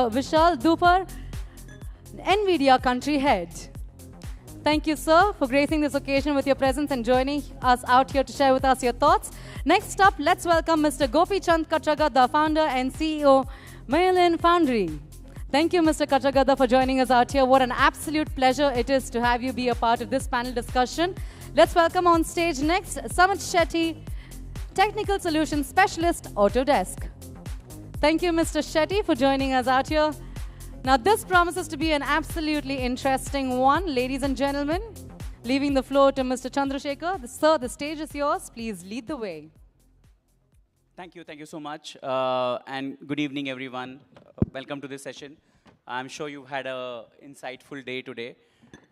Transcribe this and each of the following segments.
Mr. Vishal Dupar, NVIDIA Country Head. Thank you, sir, for gracing this occasion with your presence and joining us out here to share with us your thoughts. Next up, let's welcome Mr. Gopi Chand Katraga, the founder and CEO, Mayalin Foundry. Thank you, Mr. Katragada, for joining us out here. What an absolute pleasure it is to have you be a part of this panel discussion. Let's welcome on stage next, Samit Shetty, Technical Solutions Specialist, Autodesk. Thank you, Mr. Shetty, for joining us out here. Now, this promises to be an absolutely interesting one. Ladies and gentlemen, leaving the floor to Mr. Chandrasekhar. Sir, the stage is yours. Please lead the way. Thank you so much. And good evening, everyone. Welcome to this session. I'm sure you've had an insightful day today.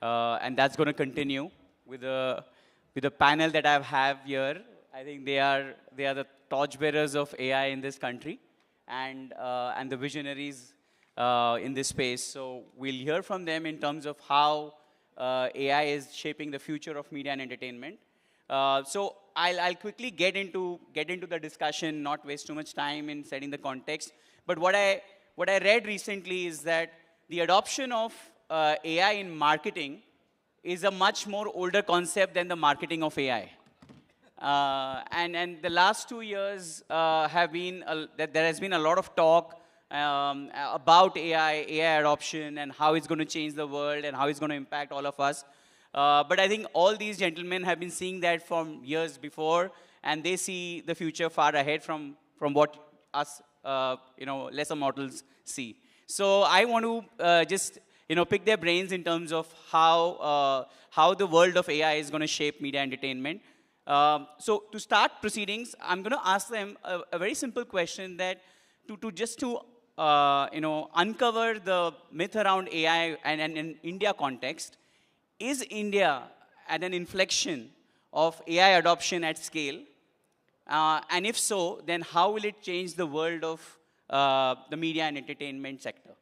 And that's going to continue with the panel that I have here. I think they are the torchbearers of AI in this country and the visionaries in this space. So we'll hear from them in terms of how AI is shaping the future of media and entertainment. So I'll quickly get into the discussion, not waste too much time in setting the context. But what I read recently is that the adoption of AI in marketing is a much more older concept than the marketing of AI. And the last 2 years have been that there has been a lot of talk about AI adoption and how it's going to change the world and how it's going to impact all of us. But I think all these gentlemen have been seeing that from years before, and they see the future far ahead from what us, lesser mortals see. So I want to just, pick their brains in terms of how the world of AI is going to shape media entertainment. So to start proceedings, I'm going to ask them a very simple question that to uncover the myth around AI and in India context. Is India at an inflection of AI adoption at scale? And if so, then how will it change the world of the media and entertainment sector?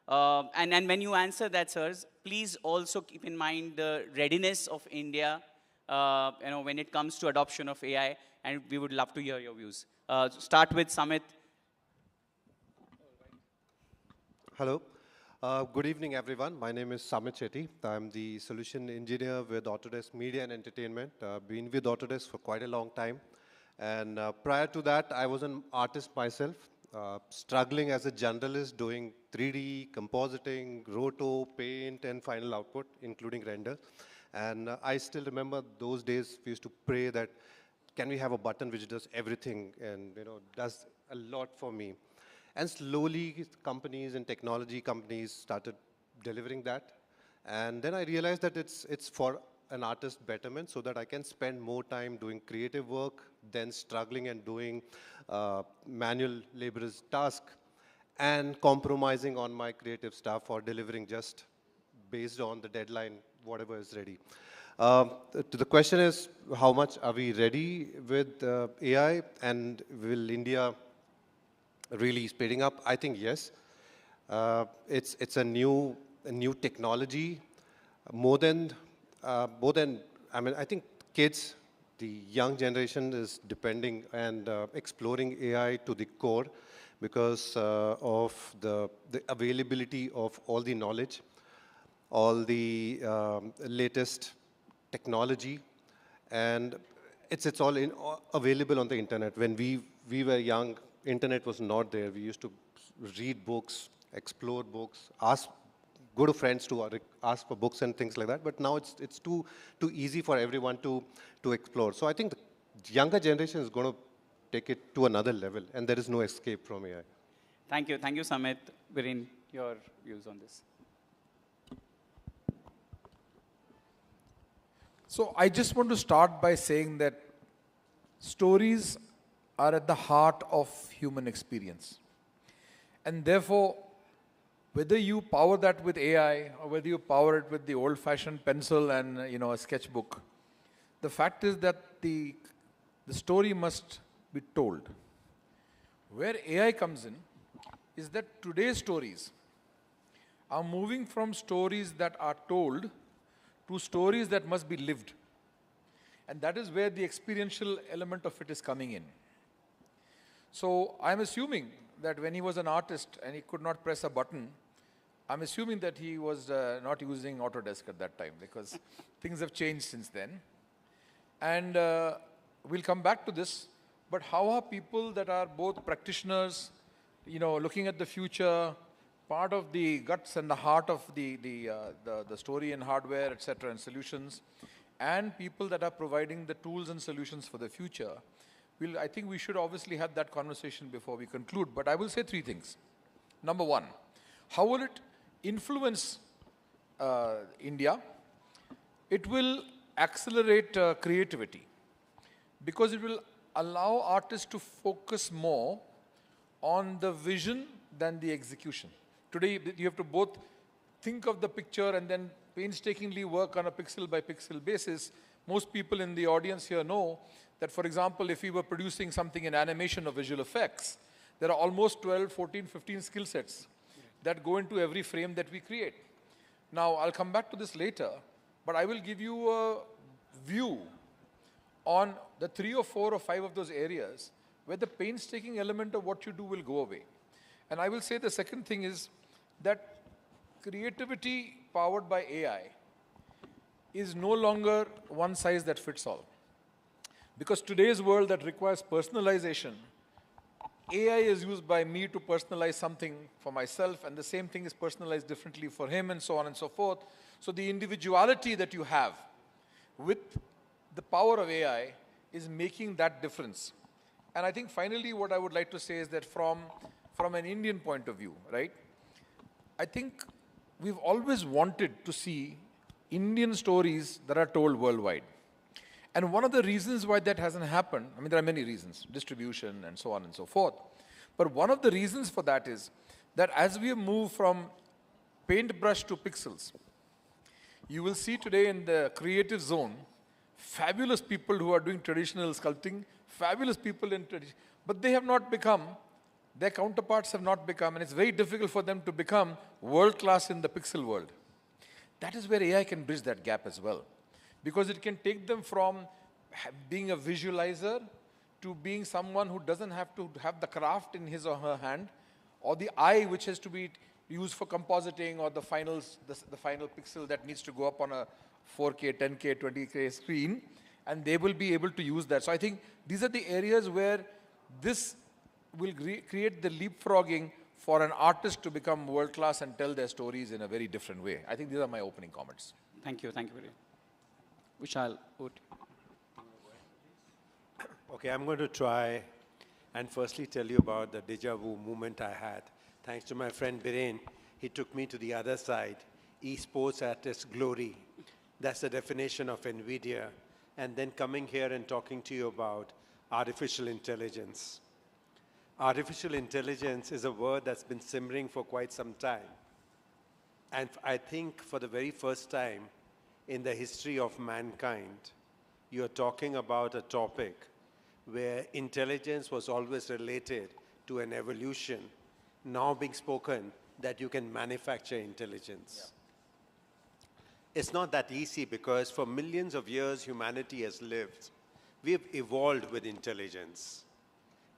And when you answer that, sirs, please also keep in mind the readiness of India, when it comes to adoption of AI, and we would love to hear your views. Start with Samit. Hello. Good evening, everyone. My name is Samit Shetty. I'm the solution engineer with Autodesk Media and Entertainment. Been with Autodesk for quite a long time. And prior to that, I was an artist myself, struggling as a generalist, doing 3D, compositing, roto, paint, and final output, including render. And I still remember those days we used to pray that, can we have a button which does everything and does a lot for me. And slowly, companies and technology companies started delivering that. And then I realized that it's for an artist betterment so that I can spend more time doing creative work than struggling and doing manual laborer's task and compromising on my creative stuff or delivering just based on the deadline, whatever is ready. The question is, how much are we ready with AI, and will India really speeding up? I think yes. It's a new technology. More than I think kids, the young generation is depending and exploring AI to the core because of the availability of all the knowledge, all the latest technology, and it's all available on the internet. When we were young, internet was not there. We used to read books, explore books, go to friends to ask for books and things like that. But now it's too easy for everyone to explore. So I think the younger generation is going to take it to another level, and there is no escape from AI. Thank you, Samit. Viren, your views on this. So I just want to start by saying that stories are at the heart of human experience. And therefore, whether you power that with AI or whether you power it with the old-fashioned pencil and a sketchbook, the fact is that the story must be told. Where AI comes in is that today's stories are moving from stories that are told to stories that must be lived. And that is where the experiential element of it is coming in. So I'm assuming that when he was an artist and he could not press a button, I'm assuming that he was not using Autodesk at that time because things have changed since then. And we'll come back to this, but how are people that are both practitioners, looking at the future, part of the guts and the heart of the story and hardware, etc., and solutions, and people that are providing the tools and solutions for the future, I think we should obviously have that conversation before we conclude, but I will say three things. Number one, how will it influence India? It will accelerate creativity because it will allow artists to focus more on the vision than the execution. Today, you have to both think of the picture and then painstakingly work on a pixel by pixel basis. Most people in the audience here know that, for example, if we were producing something in animation or visual effects, there are almost 12, 14, 15 skill sets that go into every frame that we create. Now, I'll come back to this later, but I will give you a view on the 3 or 4 or 5 of those areas where the painstaking element of what you do will go away. And I will say the second thing is that creativity powered by AI is no longer one size that fits all. Because today's world that requires personalization, AI is used by me to personalize something for myself, and the same thing is personalized differently for him, and so on and so forth. So the individuality that you have with the power of AI is making that difference. And I think finally what I would like to say is that from an Indian point of view, right, I think we've always wanted to see Indian stories that are told worldwide. And one of the reasons why that hasn't happened, I mean, there are many reasons, distribution and so on and so forth. But one of the reasons for that is that as we move from paintbrush to pixels, you will see today in the creative zone, fabulous people who are doing traditional sculpting, fabulous people in tradition, but they have not become, their counterparts have not become, and it's very difficult for them to become world-class in the pixel world. That is where AI can bridge that gap as well. Because it can take them from being a visualizer to being someone who doesn't have to have the craft in his or her hand, or the eye which has to be used for compositing, or the final pixel that needs to go up on a 4K, 10K, 20K screen, and they will be able to use that. So I think these are the areas where this will create the leapfrogging for an artist to become world-class and tell their stories in a very different way. I think these are my opening comments. Thank you very much. Vishal, over to you. Okay, I'm going to try and firstly tell you about the deja vu moment I had. Thanks to my friend Biren, he took me to the other side, esports at its glory. That's the definition of NVIDIA. And then coming here and talking to you about artificial intelligence. Artificial intelligence is a word that's been simmering for quite some time. And I think for the very first time in the history of mankind, you're talking about a topic where intelligence was always related to an evolution, now being spoken that you can manufacture intelligence. Yeah. It's not that easy because for millions of years humanity has lived. We've evolved with intelligence.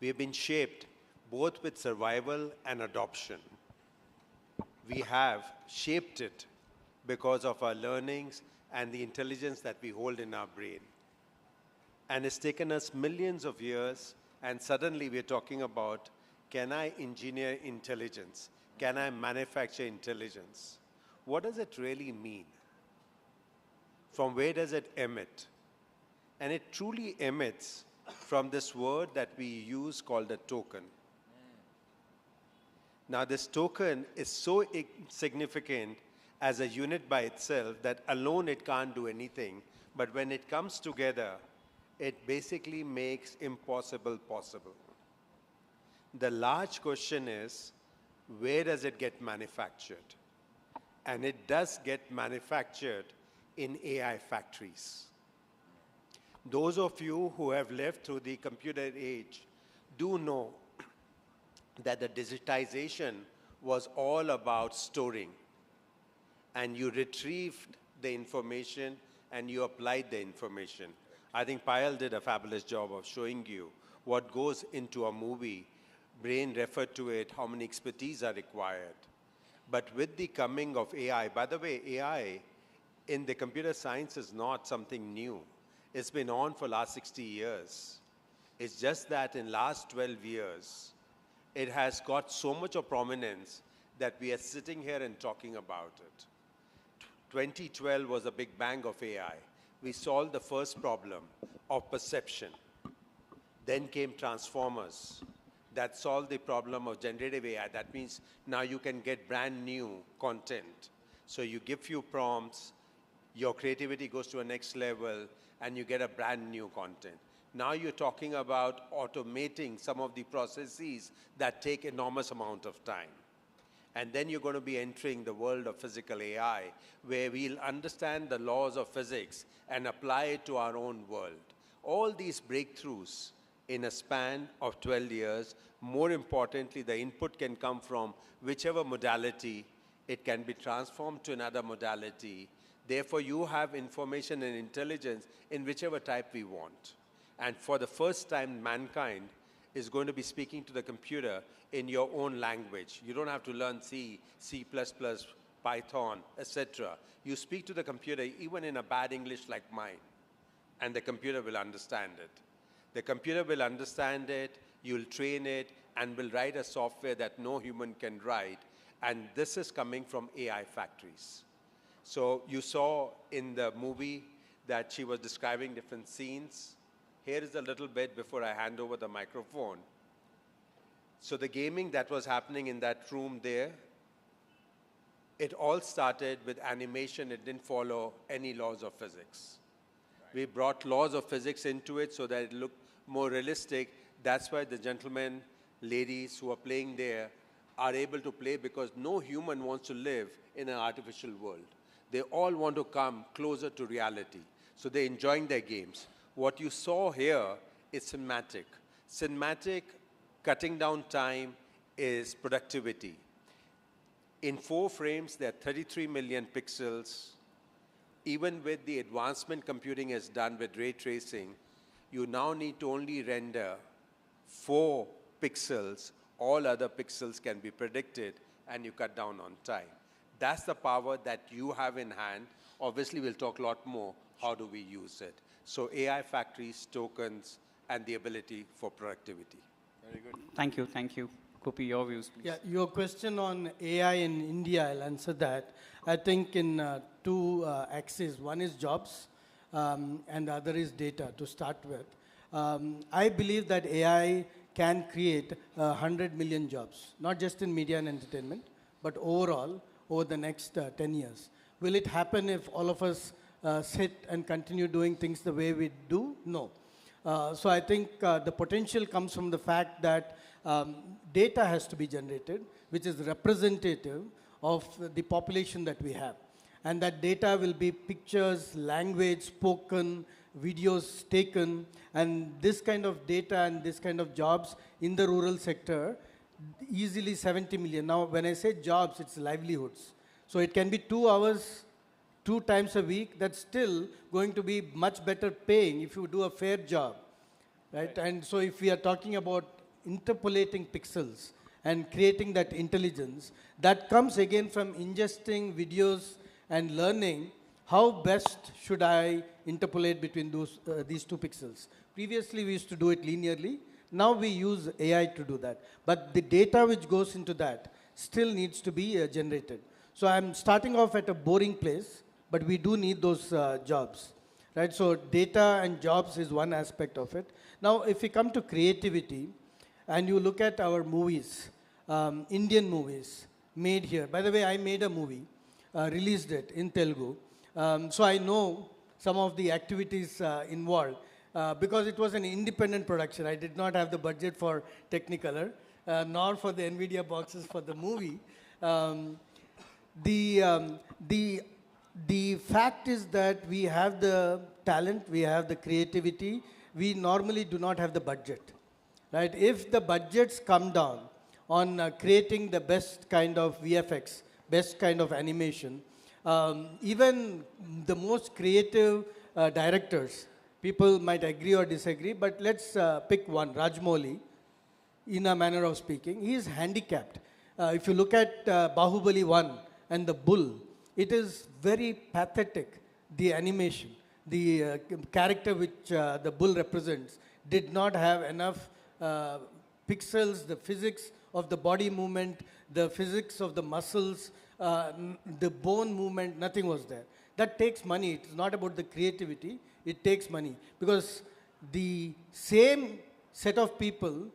We have been shaped both with survival and adoption. We have shaped it because of our learnings and the intelligence that we hold in our brain. And it's taken us millions of years, and suddenly we're talking about, can I engineer intelligence? Can I manufacture intelligence? What does it really mean? From where does it emit? And it truly emits from this word that we use called a token. Now, this token is so significant as a unit by itself that alone it can't do anything. But when it comes together, it basically makes impossible possible. The large question is, where does it get manufactured? And it does get manufactured in AI factories. Those of you who have lived through the computer age do know that the digitization was all about storing. And you retrieved the information and you applied the information. I think Payal did a fabulous job of showing you what goes into a movie Brain referred to it, how many expertise are required. But with the coming of AI, by the way, AI in the computer science is not something new. It's been on for last 60 years. It's just that in last 12 years, it has got so much of prominence that we are sitting here and talking about it. 2012 was a big bang of AI. We solved the first problem of perception. Then came transformers. That solved the problem of generative AI. That means now you can get brand new content. So you give few prompts, your creativity goes to a next level, and you get a brand new content. Now you're talking about automating some of the processes that take enormous amount of time. And then you're going to be entering the world of physical AI, where we'll understand the laws of physics and apply it to our own world. All these breakthroughs in a span of 12 years, more importantly, the input can come from whichever modality, it can be transformed to another modality. Therefore, you have information and intelligence in whichever type we want. And for the first time, mankind is going to be speaking to the computer in your own language. You don't have to learn C, C++, Python, etc. You speak to the computer even in a bad English like mine, and the computer will understand it. The computer will understand it, you'll train it, and will write a software that no human can write. And this is coming from AI factories. So you saw in the movie that she was describing different scenes. Here is a little bit before I hand over the microphone. So the gaming that was happening in that room there, it all started with animation. It didn't follow any laws of physics. We brought laws of physics into it so that it looked more realistic. That's why the gentlemen, ladies who are playing there are able to play, because no human wants to live in an artificial world. They all want to come closer to reality. So they're enjoying their games. What you saw here is cinematic. Cinematic, cutting down time, is productivity. In 4 frames, there are 33 million pixels. Even with the advancement computing has done with ray tracing, you now need to only render 4 pixels. All other pixels can be predicted, and you cut down on time. That's the power that you have in hand. Obviously, we'll talk a lot more. How do we use it? So AI factories, tokens, and the ability for productivity. Very good. Thank you. Thank you. Kopi, your views, please. Yeah, your question on AI in India, I'll answer that. I think in 2 axes. One is jobs, and the other is data to start with. I believe that AI can create 100 million jobs, not just in media and entertainment, but overall over the next 10 years. Will it happen if all of us sit and continue doing things the way we do? No. So I think the potential comes from the fact that data has to be generated, which is representative of the population that we have. And that data will be pictures, language, spoken, videos taken, and this kind of data and this kind of jobs in the rural sector, easily 70 million. Now, when I say jobs, it's livelihoods. So it can be 2 hours, 2 times a week. That's still going to be much better paying if you do a fair job, right? And so if we are talking about interpolating pixels and creating that intelligence, that comes again from ingesting videos and learning how best should I interpolate between these 2 pixels. Previously, we used to do it linearly. Now we use AI to do that. But the data which goes into that still needs to be generated. So I'm starting off at a boring place, but we do need those jobs, right? So data and jobs is one aspect of it. Now, if we come to creativity, and you look at our movies, Indian movies made here. By the way, I made a movie, released it in Telugu. So I know some of the activities involved. Because it was an independent production. I did not have the budget for Technicolor, nor for the NVIDIA boxes for the movie. The fact is that we have the talent, we have the creativity. We normally do not have the budget, right? If the budgets come down on creating the best kind of VFX, best kind of animation, even the most creative directors, people might agree or disagree, but let's pick one, Rajmouli. in a manner of speaking. He is handicapped. If you look at Bahubali 1 and the bull, it is very pathetic, the animation. The character which the bull represents did not have enough pixels, the physics of the body movement, the physics of the muscles, the bone movement, nothing was there. That takes money. It's not about the creativity. It takes money. Because the same set of people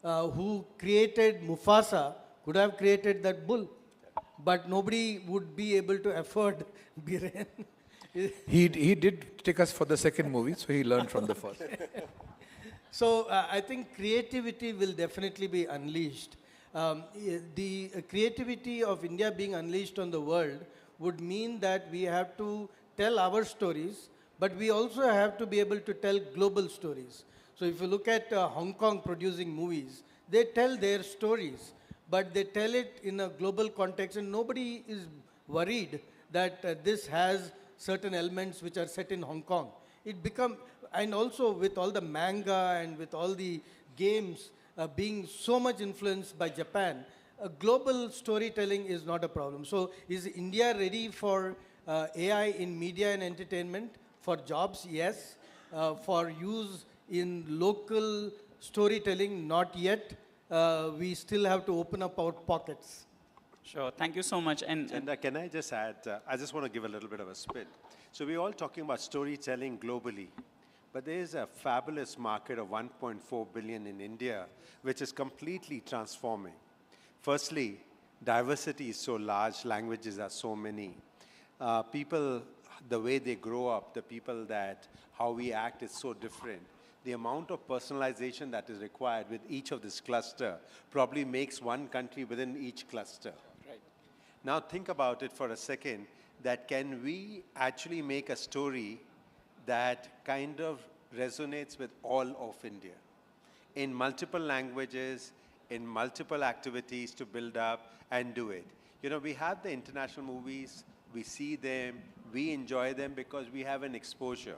who created Mufasa could have created that bull. But nobody would be able to afford Biren. He did take us for the second movie, so he learned from the first. So I think creativity will definitely be unleashed. The creativity of India being unleashed on the world would mean that we have to tell our stories, but we also have to be able to tell global stories. So if you look at Hong Kong producing movies, they tell their stories, but they tell it in a global context, and nobody is worried that this has certain elements which are set in Hong Kong. And also with all the manga and with all the games being so much influenced by Japan, global storytelling is not a problem. So is India ready for AI in media and entertainment? For jobs, yes. For use in local storytelling, not yet. We still have to open up our pockets. Sure. Thank you so much. And Can I just add, I just want to give a little bit of a spin. So we're all talking about storytelling globally, but there is a fabulous market of 1.4 billion in India, which is completely transforming. Firstly, diversity is so large, languages are so many. People, the way they grow up, the people how we act is so different. The amount of personalization that is required with each of this cluster probably makes one country within each cluster. Right. Now think about it for a second, that can we actually make a story that kind of resonates with all of India in multiple languages, in multiple activities to build up and do it. You know, we have the international movies, we see them, we enjoy them because we have an exposure.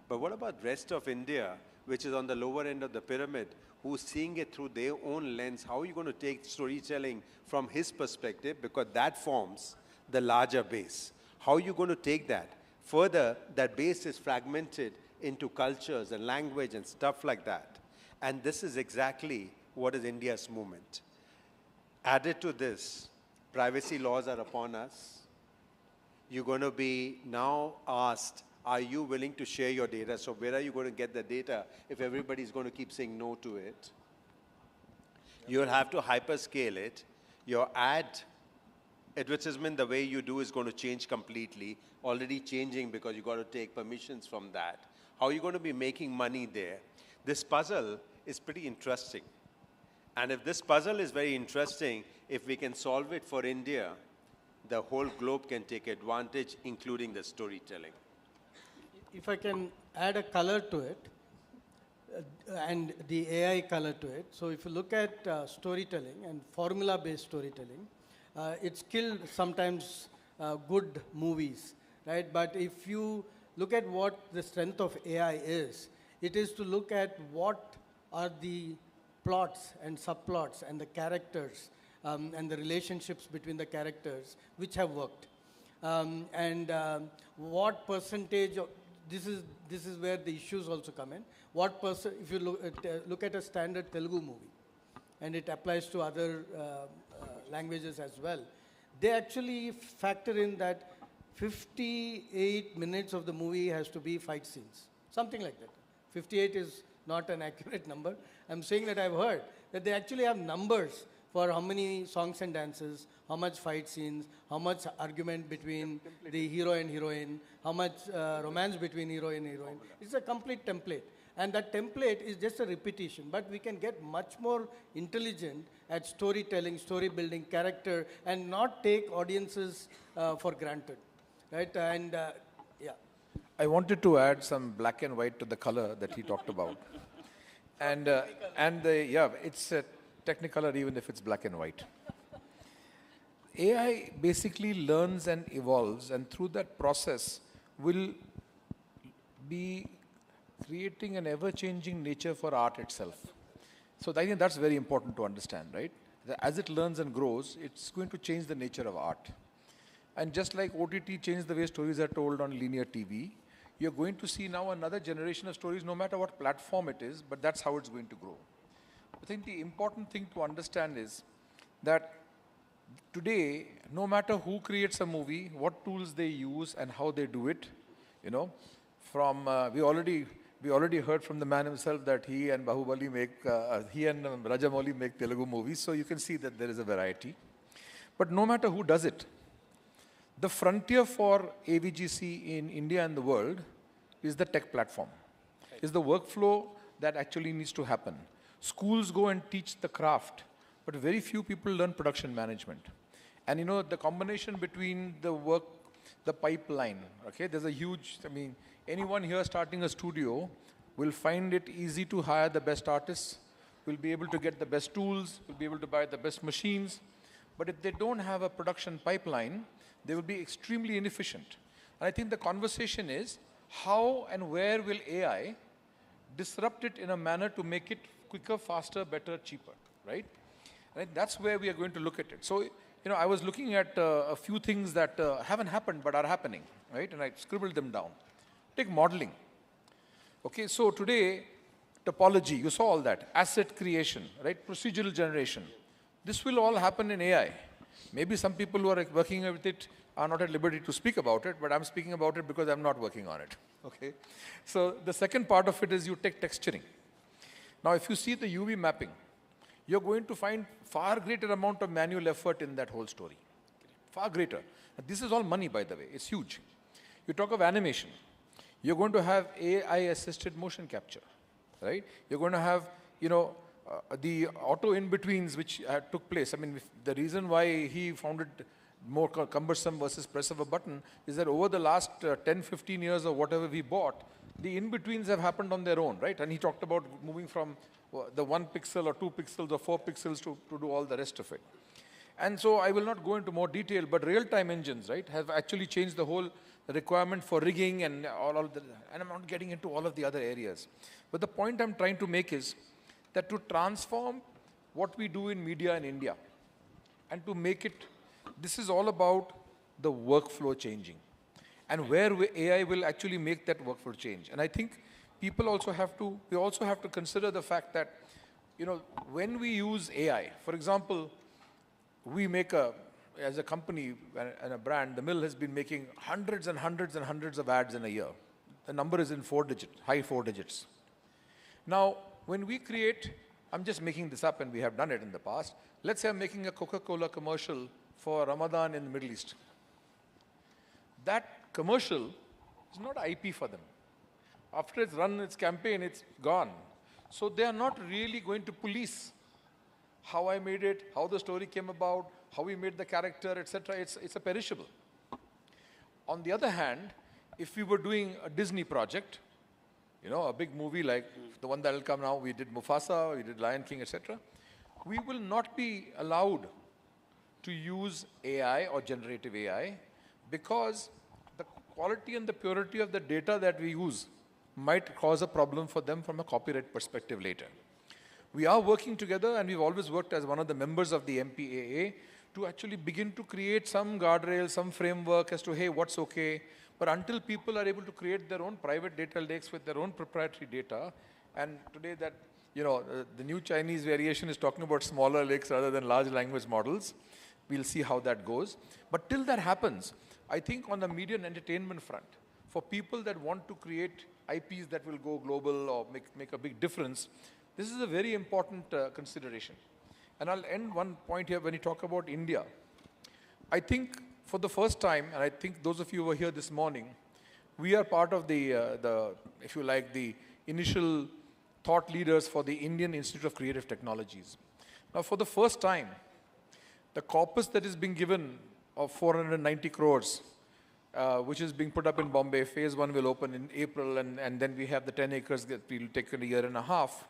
But what about rest of India, which is on the lower end of the pyramid, who's seeing it through their own lens? How are you going to take storytelling from his perspective? Because that forms the larger base. How are you going to take that? Further, that base is fragmented into cultures and language and stuff like that. And this is exactly what is India's movement. Added to this, privacy laws are upon us. You're going to be now asked, are you willing to share your data? So where are you going to get the data if everybody's going to keep saying no to it? You'll have to hyperscale it. Your ad advertisement, the way you do is going to change completely, already changing because you got to take permissions from that. How are you going to be making money there? This puzzle is pretty interesting. And if this puzzle is very interesting, if we can solve it for India, the whole globe can take advantage, including the storytelling. If I can add a color to it, and the AI color to it. So if you look at storytelling and formula-based storytelling, it's killed sometimes good movies, right? But if you look at what the strength of AI is, it is to look at what are the plots and subplots and the characters and the relationships between the characters which have worked. What percentage of, this is where the issues also come in. If you look at a standard Telugu movie, and it applies to other languages as well, they actually factor in that 58 minutes of the movie has to be fight scenes, something like that. 58 is not an accurate number. I'm saying that I've heard that they actually have numbers for how many songs and dances, how much fight scenes, how much argument between the hero and heroine, how much romance between hero and heroine. It's a complete template. And that template is just a repetition. But we can get much more intelligent at storytelling, story building, character, and not take audiences for granted. Right? And yeah. I wanted to add some black and white to the color that he talked about. Yeah, it's a Technicolor even if it's black and white. AI basically learns and evolves, and through that process will be creating an ever-changing nature for art itself. So I think that's very important to understand, right? That as it learns and grows, it's going to change the nature of art. And just like OTT changed the way stories are told on linear TV, you're going to see now another generation of stories, no matter what platform it is, but that's how it's going to grow. I think the important thing to understand is that today, no matter who creates a movie, what tools they use and how they do it, you know, from, we already heard from the man himself that he and Bahubali he and Rajamouli make Telugu movies, so you can see that there is a variety. But no matter who does it, the frontier for AVGC in India and the world is the tech platform, is the workflow that actually needs to happen. Schools go and teach the craft, but very few people learn production management. And you know, the combination between the pipeline, okay, there's a huge, I mean, anyone here starting a studio will find it easy to hire the best artists, will be able to get the best tools, will be able to buy the best machines. But if they don't have a production pipeline, they will be extremely inefficient. And I think the conversation is, how and where will AI disrupt it in a manner to make it quicker, faster, better, cheaper, right? And that's where we are going to look at it. So, you know, I was looking at a few things that haven't happened but are happening, right? And I scribbled them down. Take modeling. Okay, so today, topology, you saw all that. Asset creation, right? Procedural generation. This will all happen in AI. Maybe some people who are working with it are not at liberty to speak about it, but I'm speaking about it because I'm not working on it, okay? So the second part of it is you take texturing. Now, if you see the UV mapping, you're going to find far greater amount of manual effort in that whole story. Far greater. This is all money, by the way. It's huge. You talk of animation. You're going to have AI-assisted motion capture, right? You're going to have, you know, the auto in-betweens which took place. I mean, the reason why he found it more cumbersome versus press of a button is that over the last 10, 15 years or whatever we bought, the in-betweens have happened on their own, right? And he talked about moving from the 1 pixel or 2 pixels or 4 pixels to do all the rest of it. And so I will not go into more detail, but real-time engines, right, have actually changed the whole requirement for rigging and all of the, and I'm not getting into all of the other areas. But the point I'm trying to make is that to transform what we do in media in India and to make it, this is all about the workflow changing and where AI will actually make that workflow change. And I think people also have to, we also have to consider the fact that, you know, when we use AI, for example, we make as a company and a brand, the Mill has been making hundreds and hundreds and hundreds of ads in a year. The number is in high 4 digits. Now, when we create, I'm just making this up and we have done it in the past. Let's say I'm making a Coca-Cola commercial for Ramadan in the Middle East. That commercial is not IP for them. After it's run its campaign, it's gone. So they are not really going to police how I made it, how the story came about, how we made the character, etc. It's a perishable. On the other hand, if we were doing a Disney project, you know, a big movie like the one that will come now, we did Mufasa, we did Lion King, etc. We will not be allowed to use AI or generative AI because the quality and the purity of the data that we use might cause a problem for them from a copyright perspective later. We are working together, and we've always worked as one of the members of the MPAA to actually begin to create some guardrails, some framework as to, hey, what's okay. But until people are able to create their own private data lakes with their own proprietary data, and today that, you know, the new Chinese variation is talking about smaller lakes rather than large language models. We'll see how that goes. But till that happens, I think on the media and entertainment front, for people that want to create IPs that will go global or make a big difference, this is a very important consideration. And I'll end one point here when you talk about India. I think for the first time, and I think those of you who were here this morning, we are part of the if you like, the initial thought leaders for the Indian Institute of Creative Technologies. Now, for the first time, the corpus that is being given of 490 crores, which is being put up in Bombay, phase 1 will open in April, and then we have the 10 acres that will take a year and a half.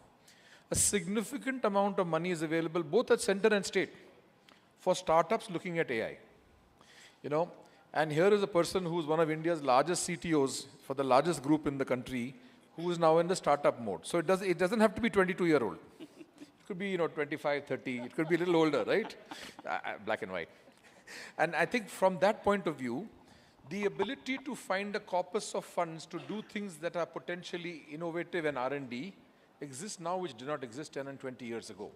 A significant amount of money is available both at center and state for startups looking at AI. You know, and here is a person who is one of India's largest CTOs for the largest group in the country, who is now in the startup mode. So it doesn't have to be 22-year-old. You could be, 25, 30. It could be a little older, right? Black and white. And I think from that point of view, the ability to find a corpus of funds to do things that are potentially innovative and R&D exists now, which did not exist 10 and 20 years ago.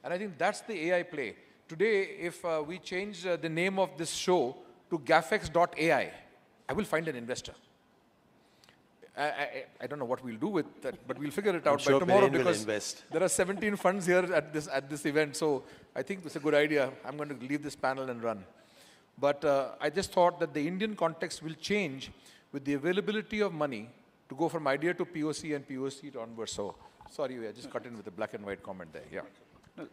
And I think that's the AI play. Today, if we change the name of this show to Gaffex.ai, I will find an investor. I don't know what we'll do with that, but we'll figure it out by tomorrow, because there are 17 funds here at this event. So I think it's a good idea. I'm going to leave this panel and run. But I just thought that the Indian context will change with the availability of money to go from idea to POC and POC to onward. So sorry, I just cut in with a black and white comment there. Yeah.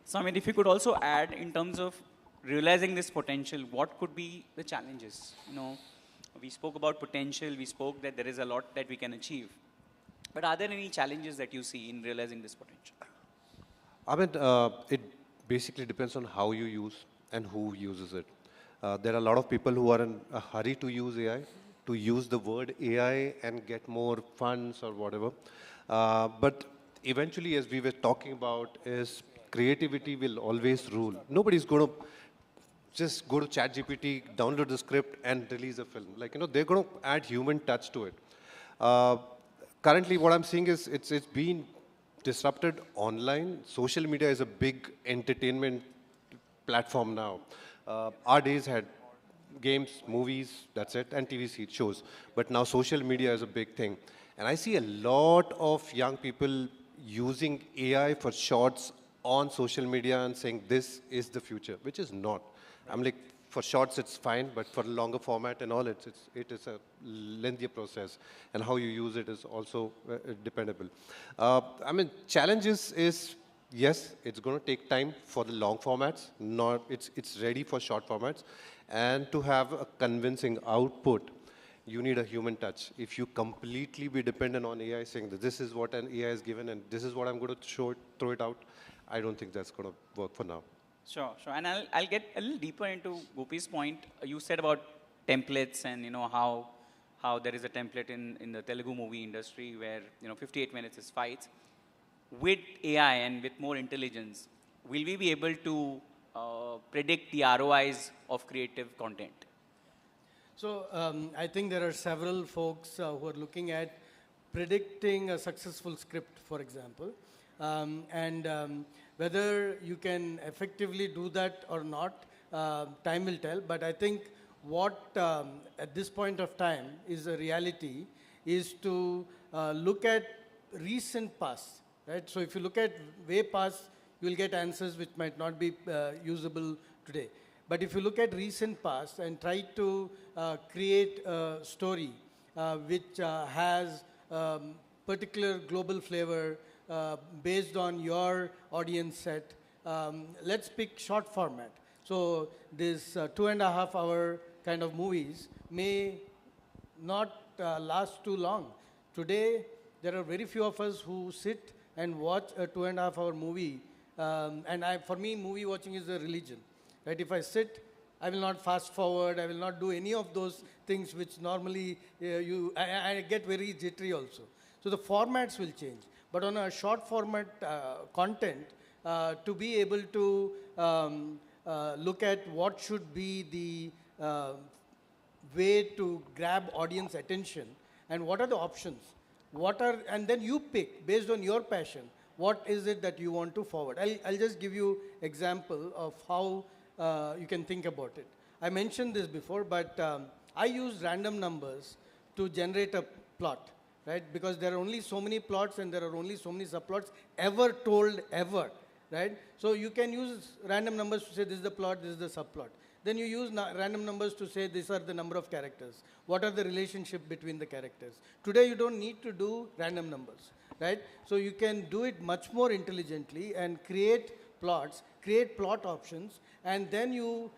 Samit, if you could also add in terms of realizing this potential, what could be the challenges? We spoke about potential, we spoke that there is a lot that we can achieve. But are there any challenges that you see in realizing this potential? I mean, it basically depends on how you use and who uses it. There are a lot of people who are in a hurry to use AI, to use the word AI and get more funds or whatever. But eventually, as we were talking about, is creativity will always rule. Nobody's going to just go to ChatGPT, download the script, and release a film. They're going to add human touch to it. Currently, what I'm seeing is it's been disrupted online. Social media is a big entertainment platform now. Our days had games, movies, that's it, and TV shows. But now social media is a big thing. And I see a lot of young people using AI for shorts on social media and saying this is the future, which is not. I'm like, for shorts it's fine, but for longer format and all, it is a lengthier process, and how you use it is also dependable. Challenges is, yes, it's going to take time for the long formats. It's ready for short formats, and to have a convincing output, you need a human touch. If you completely be dependent on AI, saying that this is what an AI is given and this is what I'm going to throw it out, I don't think that's going to work for now. Sure. And I'll get a little deeper into Gopi's point. You said about templates and how there is a template in the Telugu movie industry where 58 minutes is fights. With AI and with more intelligence, will we be able to predict the ROIs of creative content? So I think there are several folks who are looking at predicting a successful script, for example. Whether you can effectively do that or not, time will tell. But I think what at this point of time is a reality is to look at recent past, right? So if you look at way past, you will get answers which might not be usable today. But if you look at recent past and try to create a story which has particular global flavor, based on your audience set, let's pick short format. So this 2.5 hour kind of movies may not last too long. Today, there are very few of us who sit and watch a 2.5 hour movie. For me, movie watching is a religion. Right? If I sit, I will not fast forward. I will not do any of those things which normally I get very jittery also. So the formats will change. But on a short format content, to be able to look at what should be the way to grab audience attention and what are the options, and then you pick based on your passion, what is it that you want to forward. I'll just give you example of how you can think about it. I mentioned this before, but I use random numbers to generate a plot. Right? Because there are only so many plots and there are only so many subplots ever told ever, right? So you can use random numbers to say this is the plot, this is the subplot. Then you use random numbers to say these are the number of characters. What are the relationship between the characters? Today you don't need to do random numbers, right? So you can do it much more intelligently and create plots, create plot options, and then you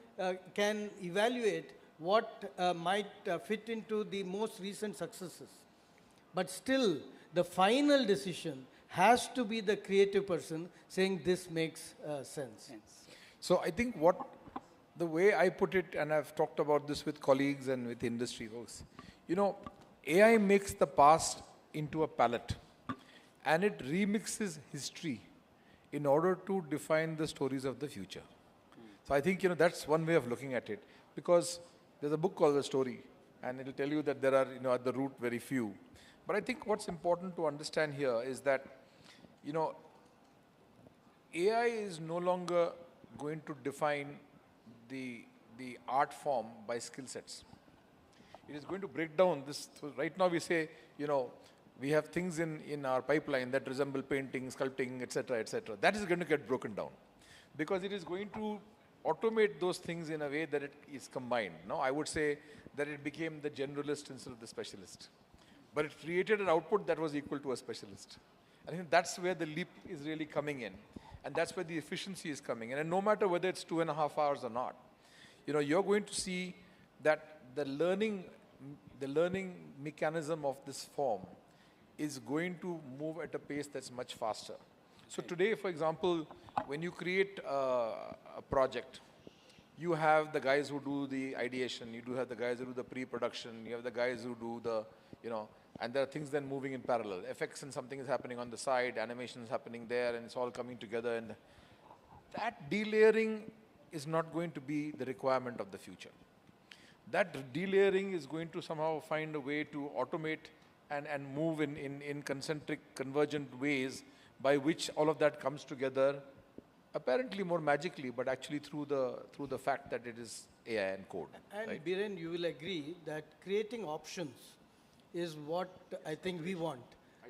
can evaluate what might fit into the most recent successes. But still, the final decision has to be the creative person saying this makes sense. So I think the way I put it, and I've talked about this with colleagues and with industry folks, AI makes the past into a palette and it remixes history in order to define the stories of the future. So I think, that's one way of looking at it, because there's a book called The Story, and it'll tell you that there are, at the root, very few. But I think what's important to understand here is that, AI is no longer going to define the art form by skill sets. It is going to break down this. So right now we say, we have things in our pipeline that resemble painting, sculpting, etc., etc. That is going to get broken down because it is going to automate those things in a way that it is combined. Now, I would say that it became the generalist instead of the specialist. But it created an output that was equal to a specialist. I think that's where the leap is really coming in. And that's where the efficiency is coming in. And no matter whether it's 2.5 hours or not, you're going to see that the learning mechanism of this form is going to move at a pace that's much faster. So today, for example, when you create a project, you have the guys who do the ideation, you do have the guys who do the pre-production, you have the guys who do the, and there are things then moving in parallel. Effects and something is happening on the side, animation is happening there, and it's all coming together. And that delayering is not going to be the requirement of the future. That delayering is going to somehow find a way to automate and move in concentric, convergent ways by which all of that comes together, apparently more magically, but actually through the fact that it is AI and code. And right? Biren, you will agree that creating options is what I think we want.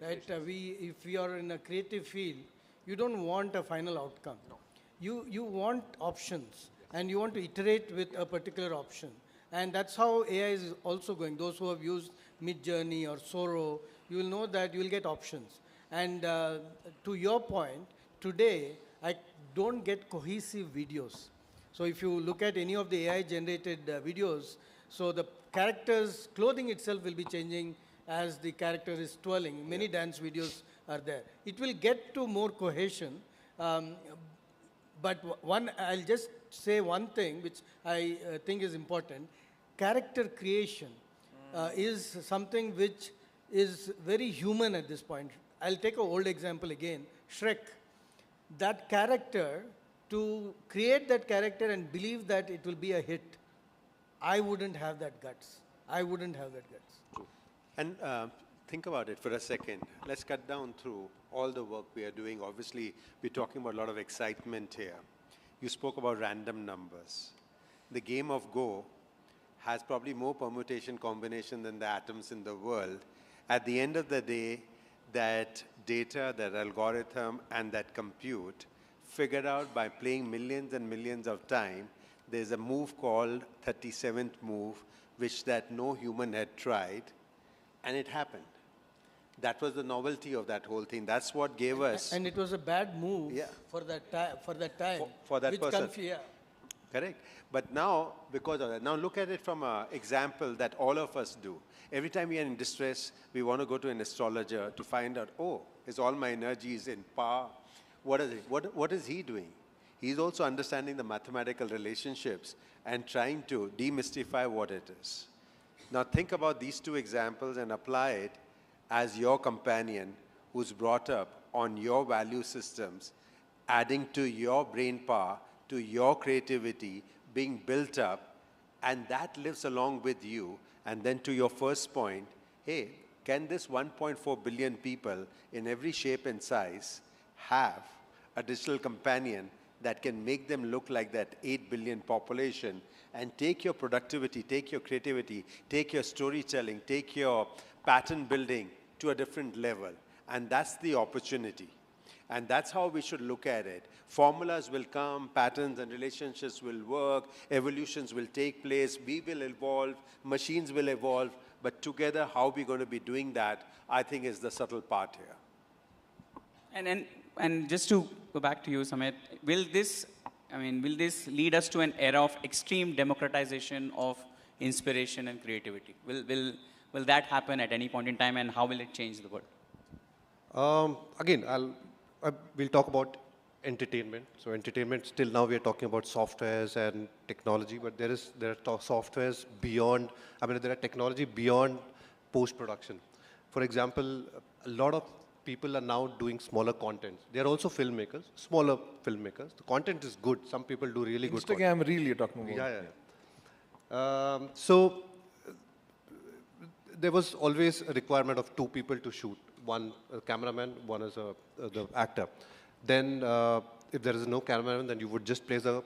Right? If we are in a creative field, you don't want a final outcome. No. You want options, and you want to iterate with a particular option. And that's how AI is also going. Those who have used Midjourney or Sora, you will know that you will get options. And to your point, today, I don't get cohesive videos. So if you look at any of the AI-generated videos, so the character's clothing itself will be changing as the character is twirling. Many dance videos are there. It will get to more cohesion. But I'll just say one thing which I think is important. Character creation is something which is very human at this point. I'll take an old example again, Shrek. That character, to create that character and believe that it will be a hit, I wouldn't have that guts. I wouldn't have that guts. And think about it for a second. Let's cut down through all the work we are doing. Obviously, we're talking about a lot of excitement here. You spoke about random numbers. The game of Go has probably more permutation combination than the atoms in the world. At the end of the day, that data, that algorithm, and that compute figured out by playing millions and millions of time. There's a move called 37th move, which that no human had tried, and it happened. That was the novelty of that whole thing. That's what gave us. And it was a bad move for that time. For that which person. Correct. But now, because of that, now look at it from an example that all of us do. Every time we are in distress, we want to go to an astrologer to find out, is all my energies in power? What is he doing? He's also understanding the mathematical relationships and trying to demystify what it is. Now think about these two examples and apply it as your companion who's brought up on your value systems, adding to your brain power, to your creativity, being built up, and that lives along with you. And then to your first point, hey, can this 1.4 billion people in every shape and size have a digital companion that can make them look like that 8 billion population and take your productivity, take your creativity, take your storytelling, take your pattern building to a different level? And that's the opportunity. And that's how we should look at it. Formulas will come, patterns and relationships will work, evolutions will take place, we will evolve, machines will evolve, but together how we're going to be doing that, I think is the subtle part here. And just to go back to you, Samit, will this lead us to an era of extreme democratization of inspiration and creativity? Will that happen at any point in time, and how will it change the world? Again, we'll talk about entertainment. So entertainment, still now we are talking about softwares and technology, but there are softwares beyond, there are technology beyond post-production. For example, a lot of people are now doing smaller content. They're also filmmakers, smaller filmmakers. The content is good. Some people do really good content. Instagram reel you're talking about. So there was always a requirement of 2 people to shoot. One a cameraman, one is the actor. Then if there is no cameraman, then you would just place a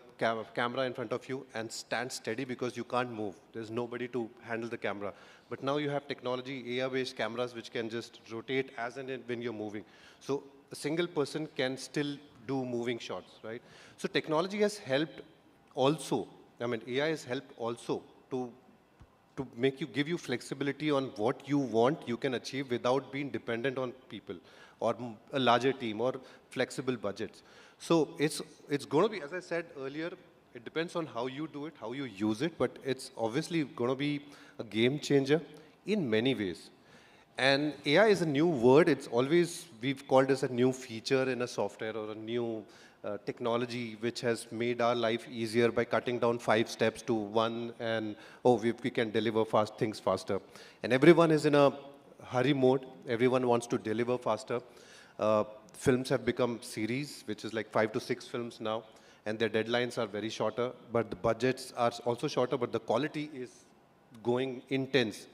camera in front of you and stand steady because you can't move. There's nobody to handle the camera. But now you have technology, AI-based cameras, which can just rotate as and when you're moving. So a single person can still do moving shots, right? So technology has helped also. I mean, AI has helped also to give you flexibility on what you want you can achieve without being dependent on people or a larger team or flexible budgets. So it's going to be, as I said earlier, it depends on how you do it, how you use it, but it's obviously going to be a game changer in many ways. And AI is a new word. It's always, we've called it a new feature in a software or a new technology which has made our life easier by cutting down 5 steps to 1 and, we can deliver things faster. And everyone is in a hurry mode. Everyone wants to deliver faster. Films have become series, which is like 5 to 6 films now, and their deadlines are very shorter, but the budgets are also shorter, but the quality is going intense.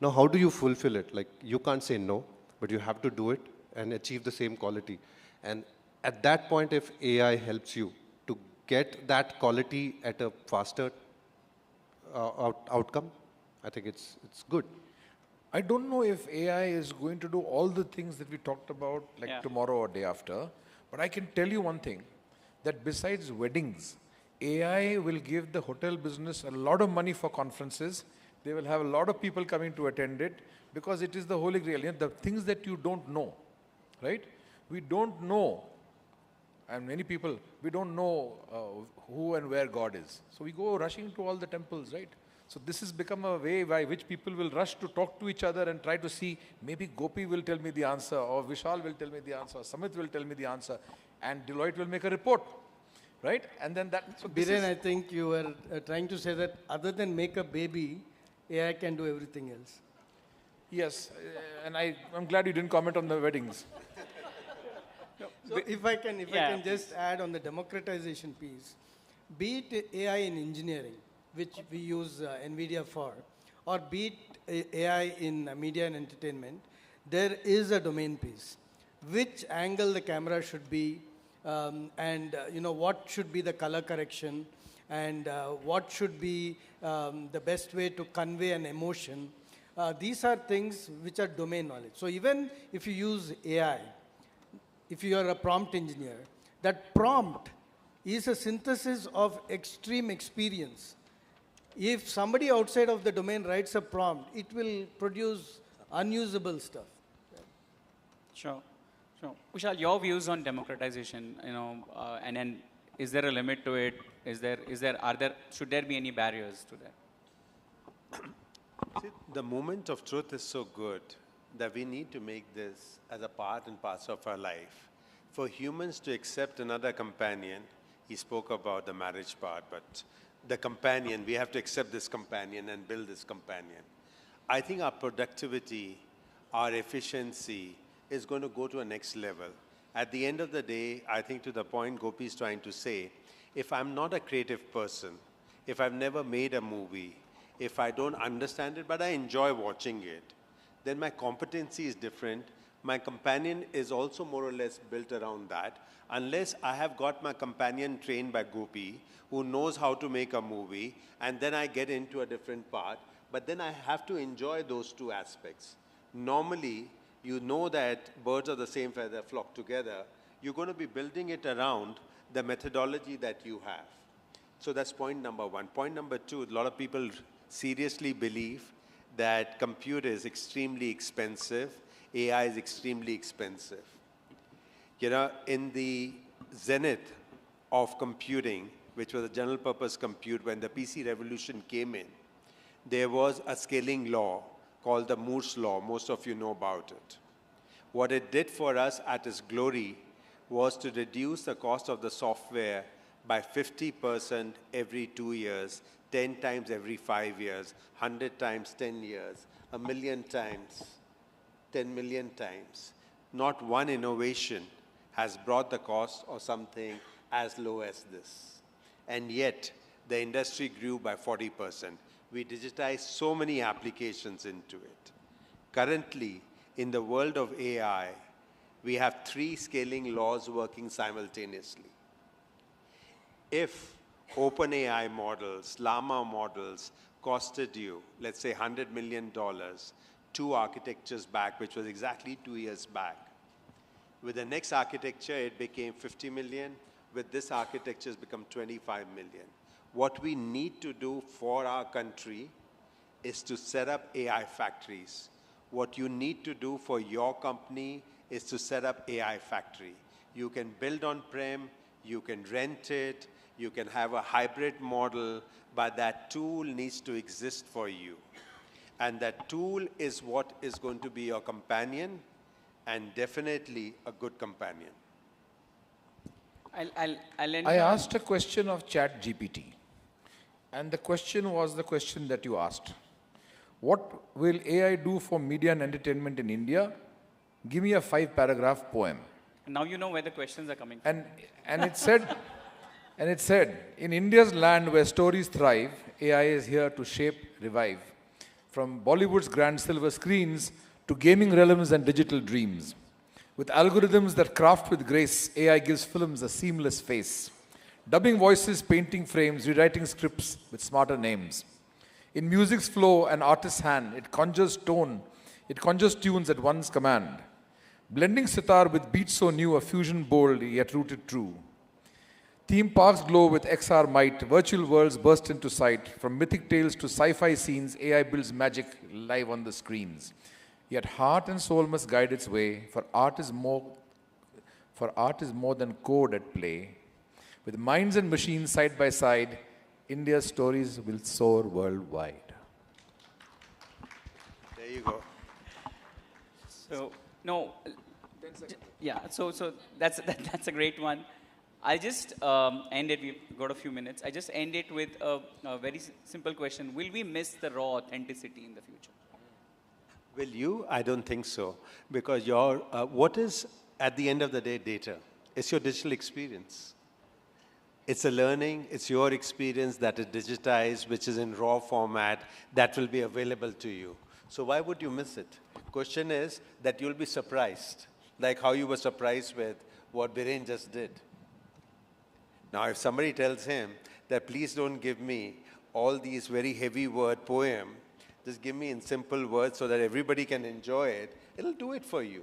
Now, how do you fulfill it? Like, you can't say no, but you have to do it and achieve the same quality. And at that point, if AI helps you to get that quality at a faster outcome, I think it's good. I don't know if AI is going to do all the things that we talked about like tomorrow or day after, but I can tell you one thing, that besides weddings, AI will give the hotel business a lot of money for conferences. They will have a lot of people coming to attend it because it is the holy grail. You know, the things that you don't know, right? We don't know, and many people, we don't know who and where God is. So we go rushing to all the temples, right? So this has become a way by which people will rush to talk to each other and try to see, maybe Gopi will tell me the answer, or Vishal will tell me the answer, or Samit will tell me the answer, and Deloitte will make a report, right? And then that... So Biren, I think you were trying to say that other than make a baby, AI can do everything else. Yes, and I'm glad you didn't comment on the weddings. So if I can just add on the democratization piece, be it AI in engineering, which we use NVIDIA for, or be it AI in media and entertainment, there is a domain piece. Which angle the camera should be, and what should be the color correction, and what should be the best way to convey an emotion. These are things which are domain knowledge. So even if you use AI, if you are a prompt engineer, that prompt is a synthesis of extreme experience. If somebody outside of the domain writes a prompt, it will produce unusable stuff. Sure. Vishal, your views on democratization, and then is there a limit to it? Should there be any barriers to that? See, the moment of truth is so good that we need to make this as a part and parcel of our life. For humans to accept another companion, he spoke about the marriage part, but the companion, we have to accept this companion and build this companion. I think our productivity, our efficiency is going to go to a next level. At the end of the day, I think to the point Gopi is trying to say, if I'm not a creative person, if I've never made a movie, if I don't understand it, but I enjoy watching it, then my competency is different. My companion is also more or less built around that. Unless I have got my companion trained by Gopi, who knows how to make a movie, and then I get into a different part, but then I have to enjoy those two aspects. Normally, you know that birds of the same feather flock together. You're going to be building it around the methodology that you have. So that's point number one. Point number two, a lot of people seriously believe that compute is extremely expensive, AI is extremely expensive. In the zenith of computing, which was a general purpose compute, when the PC revolution came in, there was a scaling law called the Moore's law. Most of you know about it. What it did for us at its glory was to reduce the cost of the software by 50% every 2 years, 10 times every 5 years, 100 times 10 years, 1 million times, 10 million times. not one innovation has brought the cost of something as low as this. And yet, the industry grew by 40%. We digitized so many applications into it. Currently, in the world of AI, we have 3 scaling laws working simultaneously. If OpenAI models, Llama models costed you, let's say $100 million, 2 architectures back, which was exactly 2 years back. With the next architecture, it became 50 million. With this architecture, it's become 25 million. What we need to do for our country is to set up AI factories. What you need to do for your company is to set up AI factory. You can build on-prem, you can rent it, you can have a hybrid model, but that tool needs to exist for you. And that tool is what is going to be your companion, and definitely a good companion. I'll end I on- asked a question of ChatGPT, and the question was the question that you asked. What will AI do for media and entertainment in India? Give me a 5-paragraph poem. Now you know where the questions are coming from. And it said, in India's land where stories thrive, AI is here to shape, revive. From Bollywood's grand silver screens to gaming realms and digital dreams. With algorithms that craft with grace, AI gives films a seamless face. Dubbing voices, painting frames, rewriting scripts with smarter names. In music's flow and artist's hand, it conjures tunes at one's command. Blending sitar with beats so new, a fusion bold yet rooted true. Theme parks glow with XR might, virtual worlds burst into sight. From mythic tales to sci-fi scenes, AI builds magic live on the screens. Yet heart and soul must guide its way, for art is more than code at play. With minds and machines side by side, India's stories will soar worldwide. There you go. So, no, yeah, so that's a great one. I'll just end it, we've got a few minutes. I just end it with a very simple question. Will we miss the raw authenticity in the future? Will you? I don't think so. Because your, what is, at the end of the day, data? It's your digital experience. It's a learning, it's your experience that is digitized, which is in raw format, that will be available to you. So why would you miss it? Question is that you'll be surprised, like how you were surprised with what Biren just did. Now, if somebody tells him that please don't give me all these very heavy word poem, just give me in simple words so that everybody can enjoy it, it'll do it for you.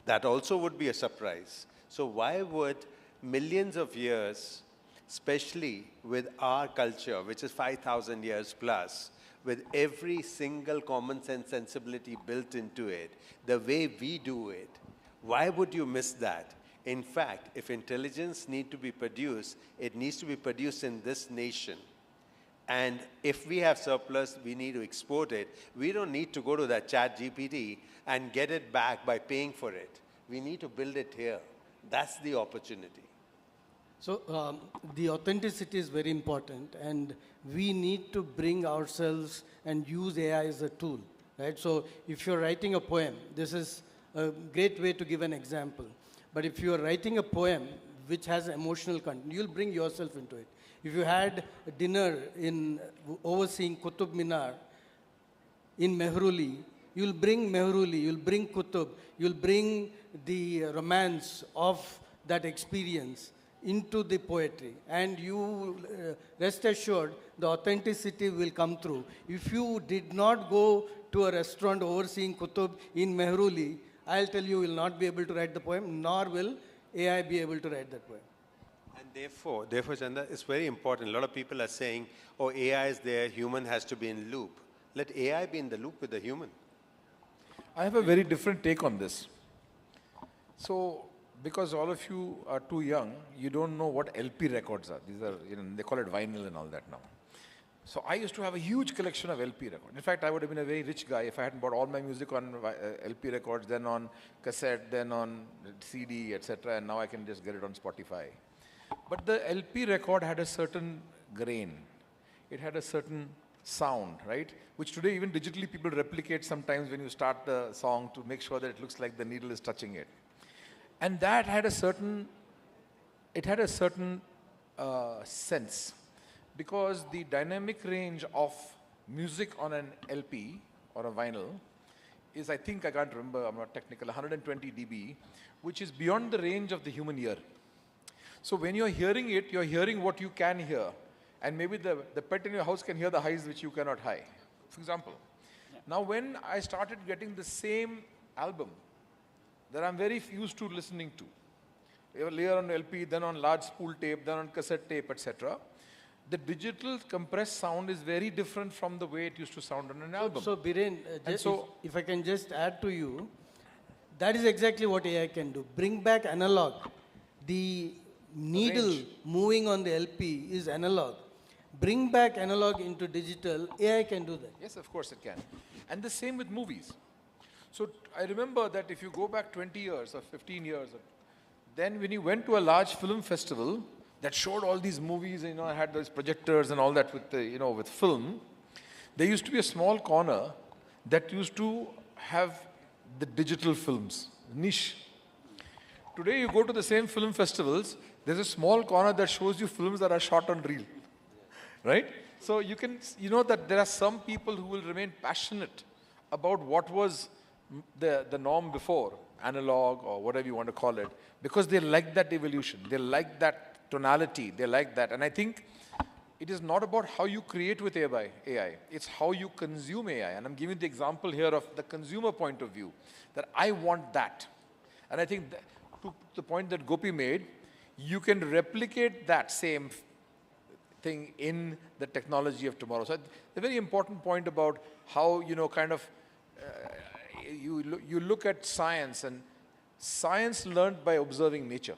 That also would be a surprise. So why would millions of years, especially with our culture, which is 5,000 years plus, with every single common sense sensibility built into it, the way we do it, why would you miss that? In fact, if intelligence needs to be produced, it needs to be produced in this nation. And if we have surplus, we need to export it. We don't need to go to that ChatGPT and get it back by paying for it. We need to build it here. That's the opportunity. So the authenticity is very important, and we need to bring ourselves and use AI as a tool, right? So if you're writing a poem, this is a great way to give an example. But if you're writing a poem which has emotional content, you'll bring yourself into it. If you had a dinner in overseeing Qutub Minar in Mehrauli, you'll bring Mehrauli, you'll bring Qutub, you'll bring the romance of that experience into the poetry, and you rest assured the authenticity will come through. If you did not go to a restaurant overseeing Qutub in Mehrauli, I'll tell you will not be able to write the poem, nor will AI be able to write that poem. And therefore, Chanda, it's very important. A lot of people are saying, oh, AI is there, human has to be in loop. Let AI be in the loop with the human. I have a very different take on this. So, because all of you are too young, you don't know what LP records are. These are, they call it vinyl and all that now. So I used to have a huge collection of LP records. In fact, I would have been a very rich guy if I hadn't bought all my music on LP records, then on cassette, then on CD, etc. And now I can just get it on Spotify. But the LP record had a certain grain. It had a certain sound, right? Which today even digitally people replicate sometimes when you start the song to make sure that it looks like the needle is touching it. And that had a certain, sense, because the dynamic range of music on an LP or a vinyl is, I think, I can't remember, I'm not technical, 120 dB, which is beyond the range of the human ear. So when you're hearing it, you're hearing what you can hear. And maybe the pet in your house can hear the highs which you cannot high, for example. Yeah. Now when I started getting the same album that I'm very used to listening to, later on LP, then on large spool tape, then on cassette tape, etc., the digital compressed sound is very different from the way it used to sound on an album. So Biren, if I can just add to you, that is exactly what AI can do. Bring back analog. The needle moving on the LP is analog. Bring back analog into digital, AI can do that. Yes, of course it can. And the same with movies. So I remember that if you go back 20 years or 15 years, then when you went to a large film festival that showed all these movies, had those projectors and all that with the, with film, there used to be a small corner that used to have the digital films, niche. Today you go to the same film festivals, there's a small corner that shows you films that are shot on reel, right? So you can, that there are some people who will remain passionate about what was the norm before, analog or whatever you want to call it, because they like that evolution, they like that tonality, they like that. And I think it is not about how you create with AI, it's how you consume AI. And I'm giving the example here of the consumer point of view, that I want that. And I think to the point that Gopi made, you can replicate that same thing in the technology of tomorrow. So the very important point about how, you look at science, and science learned by observing nature.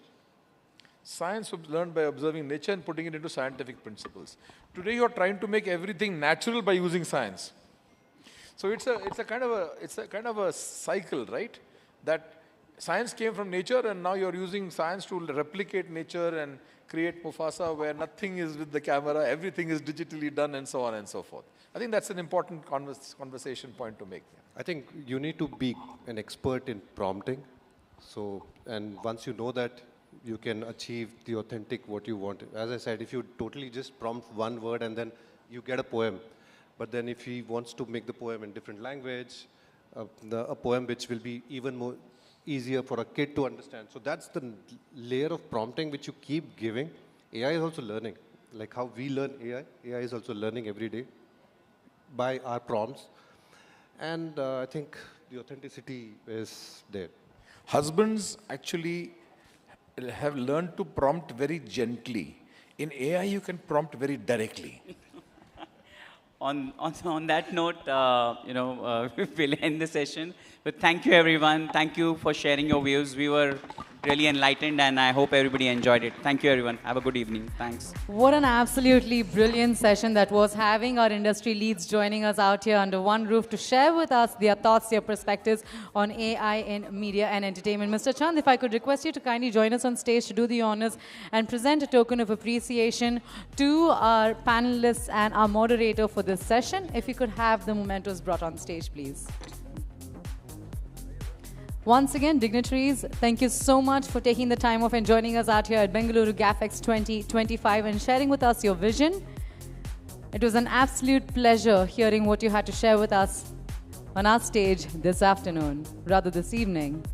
Science was learned by observing nature and putting it into scientific principles. Today you're trying to make everything natural by using science. So it's a kind of a cycle, right? That science came from nature, and now you're using science to replicate nature and create Mufasa, where nothing is with the camera, everything is digitally done, and so on and so forth. I think that's an important conversation point to make. I think you need to be an expert in prompting. So, and once you know that, you can achieve the authentic what you want. As I said, if you totally just prompt one word and then you get a poem, but then if he wants to make the poem in different language, a poem which will be even more easier for a kid to understand. So that's the layer of prompting which you keep giving. AI is also learning. Like how we learn AI, AI is also learning every day by our prompts. And I think the authenticity is there. Husbands actually have learned to prompt very gently. In AI, you can prompt very directly. On that note, we'll end the session. But thank you, everyone. Thank you for sharing your views. We were really enlightened, and I hope everybody enjoyed it. Thank you, everyone. Have a good evening. Thanks. What an absolutely brilliant session that was, having our industry leads joining us out here under one roof to share with us their thoughts, their perspectives on AI in media and entertainment. Mr. Chand, if I could request you to kindly join us on stage to do the honors and present a token of appreciation to our panelists and our moderator for this session. If you could have the mementos brought on stage, please. Once again, dignitaries, thank you so much for taking the time off and joining us out here at Bengaluru GAFX 2025 and sharing with us your vision. It was an absolute pleasure hearing what you had to share with us on our stage this afternoon, rather this evening.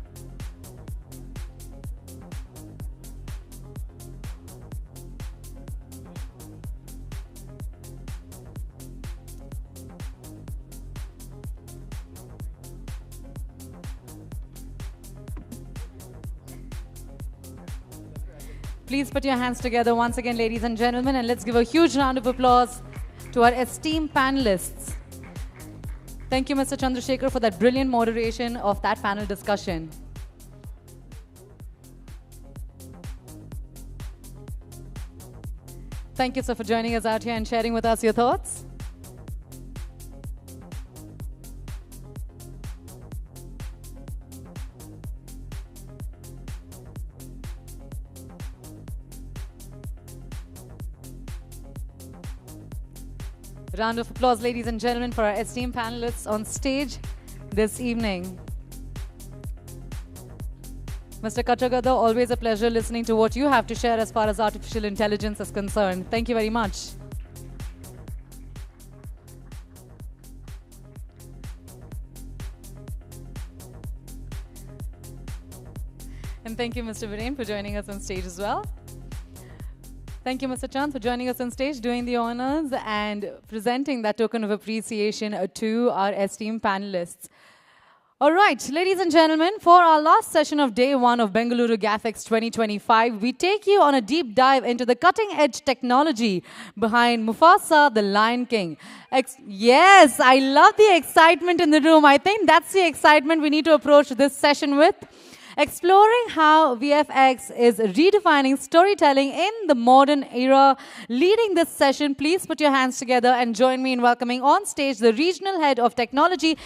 Please put your hands together once again, ladies and gentlemen, and let's give a huge round of applause to our esteemed panelists. Thank you, Mr. Chandrasekhar, for that brilliant moderation of that panel discussion. Thank you, sir, for joining us out here and sharing with us your thoughts. Round of applause, ladies and gentlemen, for our esteemed panelists on stage this evening. Mr. Kachagada, always a pleasure listening to what you have to share as far as artificial intelligence is concerned. Thank you very much. And thank you, Mr. Viren, for joining us on stage as well. Thank you, Mr. Chand, for joining us on stage, doing the honors and presenting that token of appreciation to our esteemed panelists. All right, ladies and gentlemen, for our last session of day one of Bengaluru GAFEX 2025, we take you on a deep dive into the cutting-edge technology behind Mufasa, the Lion King. Yes, I love the excitement in the room. I think that's the excitement we need to approach this session with. Exploring how VFX is redefining storytelling in the modern era. Leading this session, please put your hands together and join me in welcoming on stage the Regional Head of Technology